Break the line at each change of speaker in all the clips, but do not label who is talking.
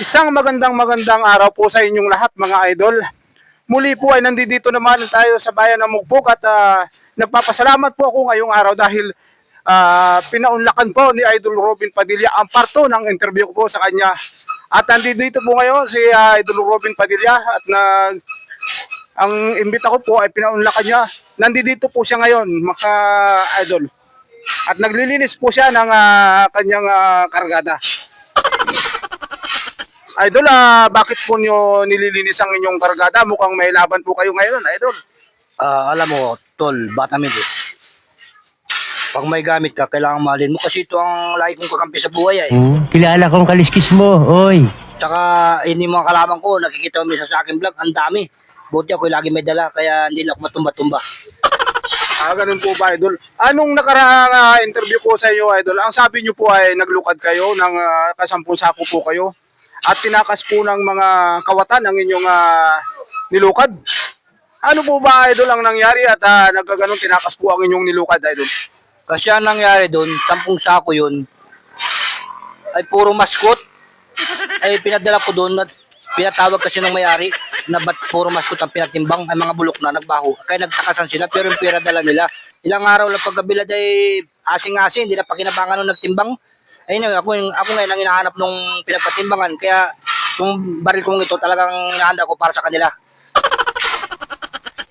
Isang magandang araw po sa inyong lahat mga idol. Muli po ay nandito naman tayo sa bayan ng Mugpog at nagpapasalamat po ako ngayong araw dahil pinaunlakan po ni Idol Robin Padilla ang parto ng interview ko po sa kanya. At nandito po ngayon si Idol Robin Padilla at ang imbita ko po ay pinaunlakan niya. Nandito po siya ngayon mga idol. At naglilinis po siya ng kanyang kargada. Idol, bakit po nyo nililinis ang inyong kargada? Mukhang may laban po kayo ngayon, idol.
Alam mo, tol, Batamid eh. Pag may gamit ka, kailangan mahalin mo kasi ito ang lagi kong kakampi sa buhay eh.
Kilala kong kaliskis mo, oy.
Tsaka, hindi mga kalaban ko, nakikita mo sa aking vlog, ang dami. Buti ako lagi may dala, kaya hindi na ako matumba-tumba.
Ganun po ba, idol? Anong nakaraang interview po sa iyo, idol? Ang sabi nyo po ay naglukad kayo ng kasampung sako po kayo at tinakas po ng mga kawatan ang inyong nilukad. Ano po ba, idol, ang nangyari at nagkaganon tinakas po ang inyong nilukad, idol?
Kasi ang nangyari doon, 10 sako yun, ay puro maskot. Ay pinadala ko doon at pinatawag kasi ng may-ari na ba't puro maskot ang pinatimbang, ay mga bulok na nagbaho. Kaya nagtakasan sila pero yung pera dala nila. Ilang araw lang pagkabilad ay asing-asing, hindi na pakinabangan nung nagtimbang. Ayun, ako ngayon ang hinahanap nung pinagpatimbangan. Kaya yung baril kong ito talagang hinahanda ko para sa kanila.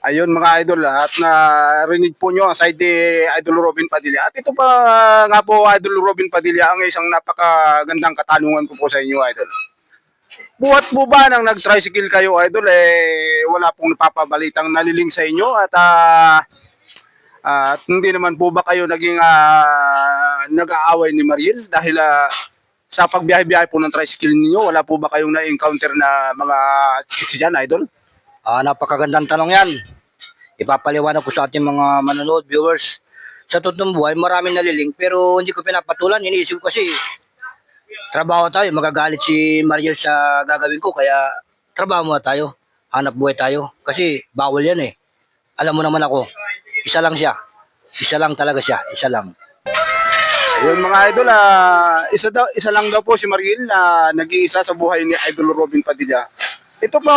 Ayun mga idol, at narinig po nyo ang side ni Idol Robin Padilla. At ito pa nga po, Idol Robin Padilla, ang isang napakagandang katanungan ko po sa inyo, idol. Buhat po ba nang nag-tricycle kayo, idol, wala pong napapabalitang naliling sa inyo at hindi naman po ba kayo naging nag-aaway ni Mariel dahil sa pagbiyahe-biyahe po ng tricycle ninyo, wala po ba kayong na-encounter na mga chicks dyan, idol?
Napakagandang tanong yan. Ipapaliwanag ko sa ating mga manonood, viewers. Sa totoong buhay, maraming naliling pero hindi ko pinapatulan. Iniisip ko kasi trabaho tayo, magagalit si Mariel sa gagawin ko. Kaya trabaho muna tayo, hanap buhay tayo. Kasi bawal yan eh. Alam mo naman ako, isa lang siya. Isa lang talaga siya, isa lang.
Ayun mga idol, isa lang daw po si Mariel na nag-iisa sa buhay ni Idol Robin Padilla. Ito pa,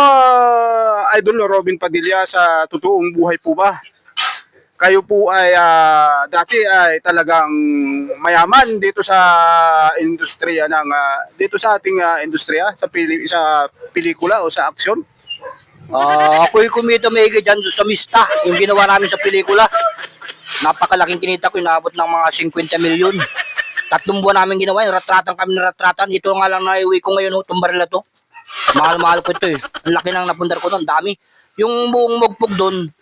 Idol Robin Padilla, sa totoong buhay po ba? Kayo po ay dati ay talagang mayaman dito sa industriya ng dito sa ating industriya sa pelikula o sa aksyon.
Ako'y kumita maigi dyan sa Mista, yung ginawa namin sa pelikula. Napakalaking kinita ko, inaabot ng mga 50 milyon. 3 buwan namin ginawa, yung ratratan kami na ratratan. Ito nga lang naiuwi ko ngayon, itong baril na to. Mahal-mahal ko ito eh. Ang laki ng napundar ko doon, dami. Yung buong Mugpog doon,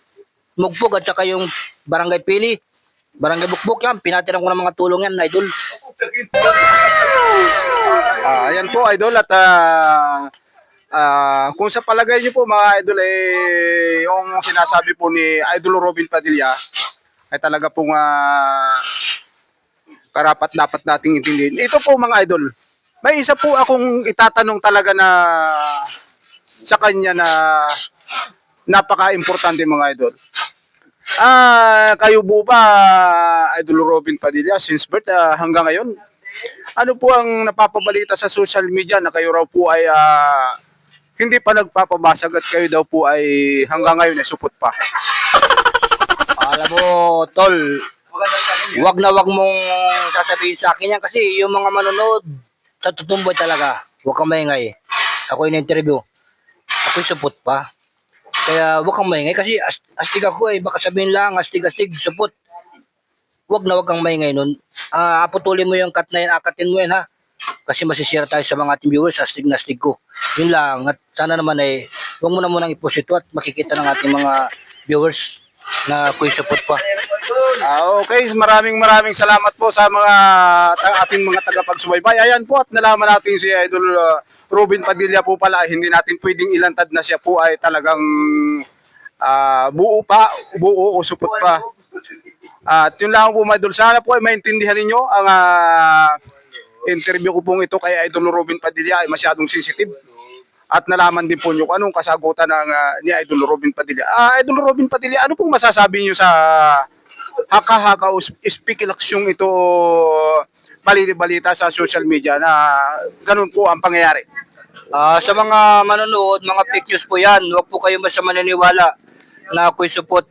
Mugpog at saka yung Barangay Pili, Barangay Bukbuk yan, pinatiran ko ng mga tulong yan, idol.
Ayan po, idol, at kung sa palagay niyo po mga idol, yung sinasabi po ni Idol Robin Padilla ay talaga pong karapat dapat nating intindihin. Ito po mga idol, may isa po akong itatanong talaga na sa kanya na napaka-importante mga idol. Kayo po ba, Idol Robin Padilla, since birth hanggang ngayon, ano po ang napapabalita sa social media na kayo raw po ay hindi pa nagpapabasag at kayo daw po ay hanggang ngayon ay supot pa?
Alam mo, tol, wag na wag mong sasabihin sa akin yan kasi yung mga manonood, sa totoong buhay talaga, huwag kang maingay. Ako yung interview, ako'y supot pa. Kaya huwag kang maingay kasi astig ako eh. Baka sabihin lang, astig-astig, supot. Huwag na wag kang maingay nun. Putulin mo yung cut na yun, akatin mo yan ha. Kasi masisira tayo sa mga ating viewers, astig na astig ko. Yun lang. At sana naman huwag mo na munang i-post ito at makikita ng ating mga viewers na ako'y supot pa.
Okay, maraming salamat po sa mga ating mga tagapagsubaybay. Ayan po, at nalaman natin si Idol Robin Padilla po pala, hindi natin pwedeng ilantad na siya po ay talagang buo o supot pa. At yun lang po mga idol, sana po ay maintindihan ninyo ang interview ko pong ito kay Idol Robin Padilla ay masyadong sensitive. At nalaman din po nyo kung anong kasagutan ni Idol Robin Padilla. Idol Robin Padilla, ano pong masasabi nyo sa haka-haka o spekulasyong ito, balita sa social media na ganun po ang pangyayari?
Sa mga manonood, mga fake news po yan. Huwag po kayo basta maniniwala na ako'y support.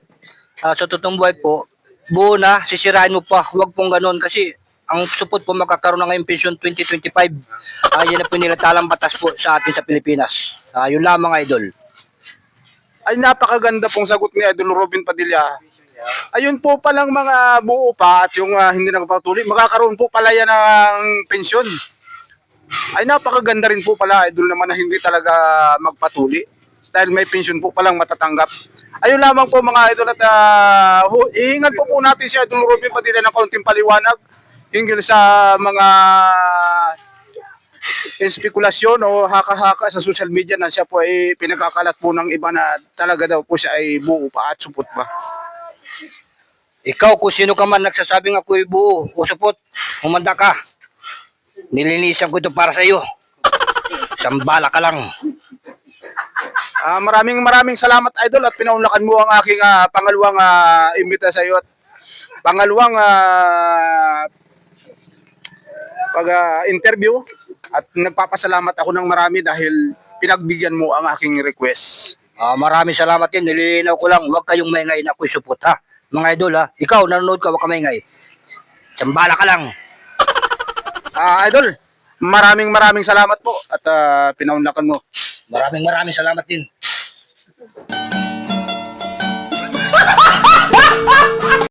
Sa totoong buhay po, buo na, sisirain mo pa. Huwag pong ganun kasi ang support po magkakaroon na ngayong pension 2025. Yan na po nilatalang batas po sa atin sa Pilipinas. Yun lamang, idol.
Ay napakaganda pong sagot ni Idol Robin Padilla. Ayun po palang mga buo pa at yung hindi nagpatuloy, magkakaroon po pala yan ng pensyon. Ay napakaganda rin po pala, Idol naman na hindi talaga magpatuli. Dahil may pensyon po palang matatanggap. Ayun lamang po mga idol at ihingan po natin si Idol Robin Padilla ng kaunting paliwanag hinggil sa mga spekulasyon o haka-haka sa social media na siya po ay pinagkakalat po ng iba na talaga daw po siya ay buo pa at supot pa.
Ikaw, kung sino ka man nagsasabing ako'y buo o support, humanda ka. Nilinisan ko ito para sa iyo. Sambala ka lang.
Maraming salamat Idol at pinaunlakan mo ang aking pangalawang imbita sa iyo at pangalawang pag-interview at nagpapasalamat ako ng marami dahil pinagbigyan mo ang aking request.
Maraming salamat din. Nililinaw ko lang, huwag kayong maingay na ako'y support ha. Mga idol ha, ikaw nanonood ka, huwag ka maingay. Sambala ka lang.
Idol, maraming salamat po at pinaunlakan mo.
Maraming salamat din.